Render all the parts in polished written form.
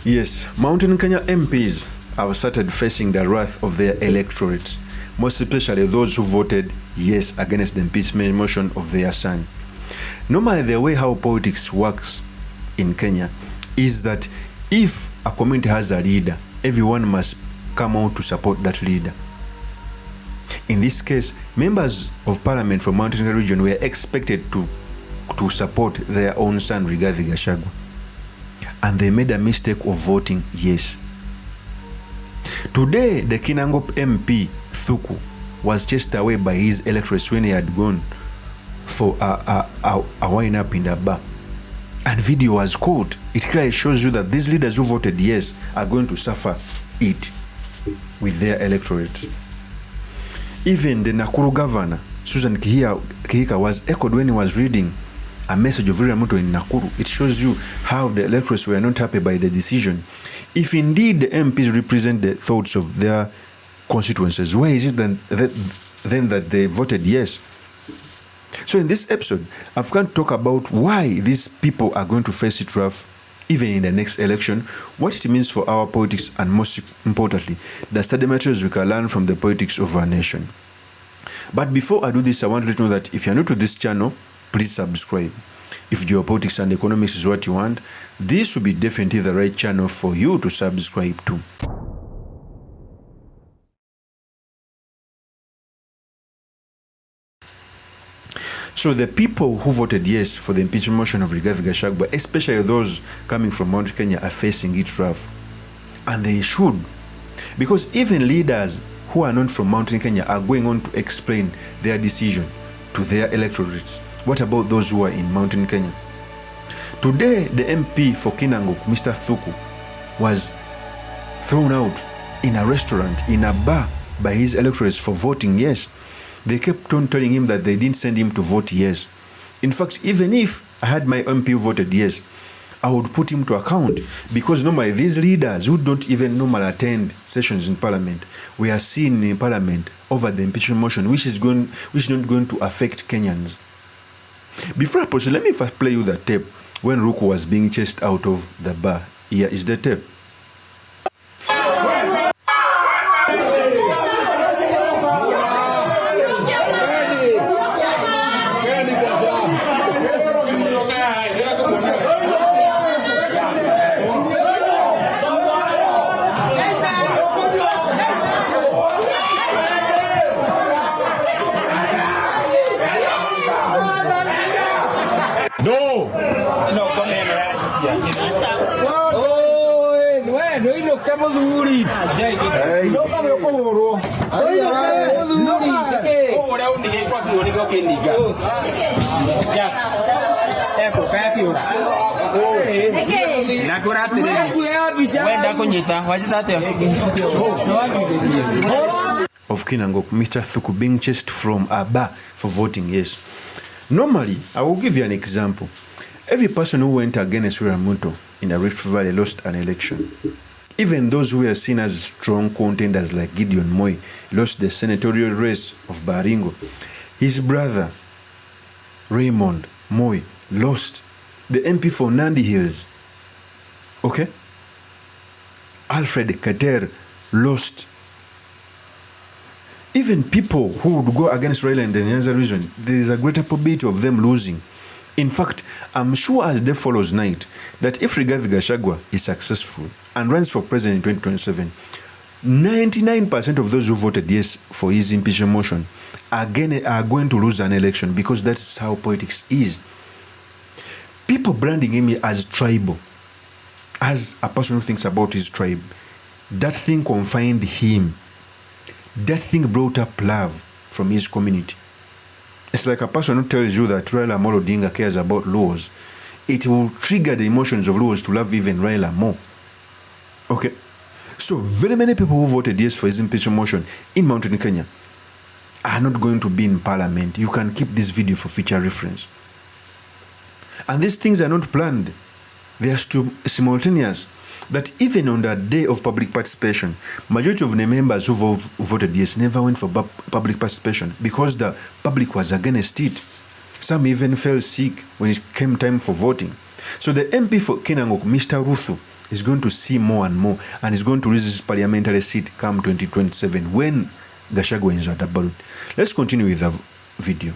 Yes, Mountain Kenya MPs have started facing the wrath of their electorates, most especially those who voted yes against the impeachment motion of their son. Normally, the way how politics works in Kenya is that if a community has a leader, everyone must come out to support that leader. In this case, members of parliament from Mountain Kenya region were expected to support their own son, Rigathi Gachagua. And they made a mistake of voting yes. Today, the Kinangop MP, Thuku, was chased away by his electors when he had gone for a wine-up in the bar. And video was caught. It clearly shows you that these leaders who voted yes are going to suffer it with their electorates. Even the Nakuru governor, Susan Kihika, was echoed when he was reading a message of William Ruto in Nakuru. It shows you how the electors were not happy by the decision. If indeed the MPs represent the thoughts of their constituencies, why is it then that they voted yes? So in this episode, I've going to talk about why these people are going to face it rough even in the next election, what it means for our politics, and most importantly, the study materials we can learn from the politics of our nation. But before I do this, I want to let you know that if you're new to this channel, please subscribe. If geopolitics and economics is what you want, this will be definitely the right channel for you to subscribe to. So the people who voted yes for the impeachment motion of Rigathi Gachagua, especially those coming from Mount Kenya, are facing it rough. And they should. Because even leaders who are not from Mountain Kenya are going on to explain their decision to their electorates. What about those who are in Mountain Kenya? Today, the MP for Kinangop, Mr. Thuku, was thrown out in a restaurant, in a bar, by his electorates for voting yes. They kept on telling him that they didn't send him to vote yes. In fact, even if I had my MP who voted yes, I would put him to account, because normally these leaders who don't even normally attend sessions in parliament, we are seen in parliament over the impeachment motion, which is not going to affect Kenyans. Before I proceed, let me first play you the tape when Ruku was being chased out of the bar. Here is the tape. Of Kinangop, Mr. Thuku being chased from a bar for voting yes. Normally, I will give you an example. Every person who went against William Ruto in the Rift Valley lost an election. Even those who were seen as strong contenders like Gideon Moi lost the senatorial race of Baringo. His brother, Raymond Moi, lost the MP for Nandi Hills. Okay? Alfred Kater lost. Even people who would go against Raila in the Nyanza region, there is a greater probability of them losing. In fact, I'm sure as day follows night that if Rigathi Gachagua is successful and runs for president in 2027, 99% of those who voted yes for his impeachment motion are going to lose an election, because that's how politics is. People branding him as tribal, as a person who thinks about his tribe. That thing confined him. That thing brought up love from his community. It's like a person who tells you that Raila Amolo Odinga cares about laws. It will trigger the emotions of laws to love even Raila more. Okay? So very many people who voted yes for his impeachment motion in Mountain Kenya are not going to be in parliament. You can keep this video for future reference. And these things are not planned. They are simultaneous. That even on the day of public participation, majority of the members who voted yes never went for public participation because the public was against it. Some even fell sick when it came time for voting. So the MP for Kinangop, Mr. Ruthu, is going to see more and more, and is going to lose his parliamentary seat come 2027 when Gachagua is at the ballot. Let's continue with the video.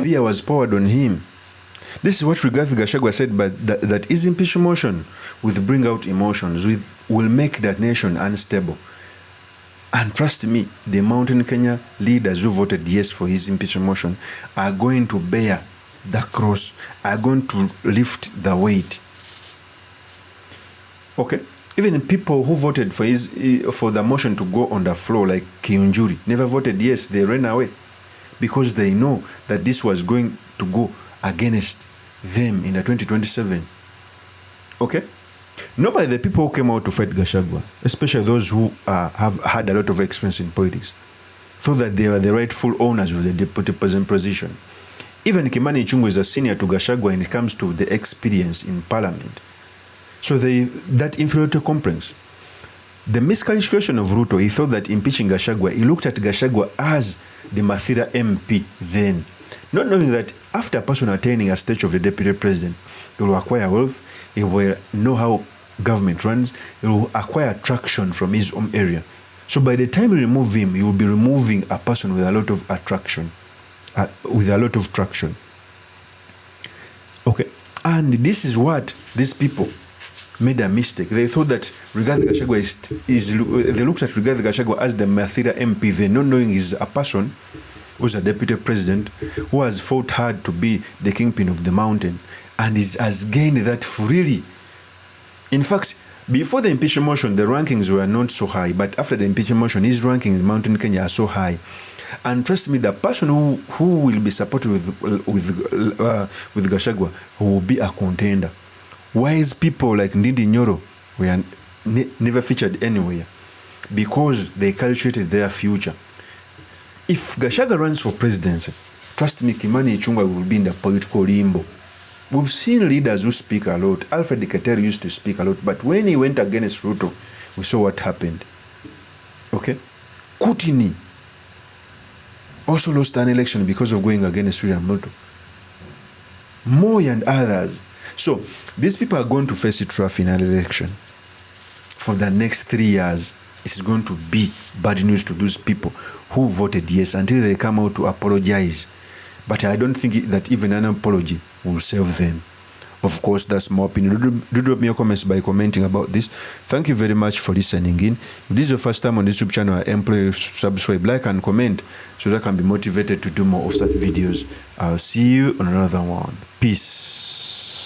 Fear was poured on him. This is what Rigathi Gachagua said, but that his impeachment motion will bring out emotions, will make that nation unstable. And trust me, the Mountain Kenya leaders who voted yes for his impeachment motion are going to bear the cross, are going to lift the weight. Okay? Even people who voted for the motion to go on the floor, like Kiyunjuri, never voted yes, they ran away because they know that this was going to go against them in the 2027. Okay? Normally, the people who came out to fight Gachagua, especially those who have had a lot of experience in politics, thought that they were the rightful owners of the deputy president position. Even Kimani Ichung'wah is a senior to Gachagua when it comes to the experience in parliament. So that inferiority complex. The miscalculation of Ruto, he thought that impeaching Gachagua, he looked at Gachagua as the Mathira MP then, not knowing that after a person attaining a stage of the deputy president, he will acquire wealth, he will know how government runs, he will acquire traction from his own area. So by the time you remove him, you will be removing a person with a lot of attraction, with a lot of traction. Okay, and this is what these people made a mistake. They thought that Rigathi Gachagua they looked at Rigathi Gachagua as the Mathira MP, they not knowing he's a person who's a deputy president who has fought hard to be the kingpin of the mountain and has gained that freely. In fact, before the impeachment motion, the rankings were not so high, but after the impeachment motion, his rankings in Mountain Kenya are so high. And trust me, the person who will be supported with Gachagua, who will be a contender. Wise people like Ndindi Nyoro were never featured anywhere because they calculated their future. If Gachagua runs for presidency, trust me, Kimani Ichung'wah will be in the political limbo. We've seen leaders who speak a lot. Alfred Diketeri used to speak a lot, but when he went against Ruto, we saw what happened. Okay? Kutini also lost an election because of going against William Ruto. Moi and others. So, these people are going to face it rough in an election. For the next 3 years, it's going to be bad news to those people who voted yes until they come out to apologize. But I don't think that even an apology will save them. Of course, that's my opinion. Do drop me your comments by commenting about this. Thank you very much for listening in. If this is your first time on this YouTube channel, I implore you to subscribe, like, and comment so that I can be motivated to do more of such videos. I'll see you on another one. Peace.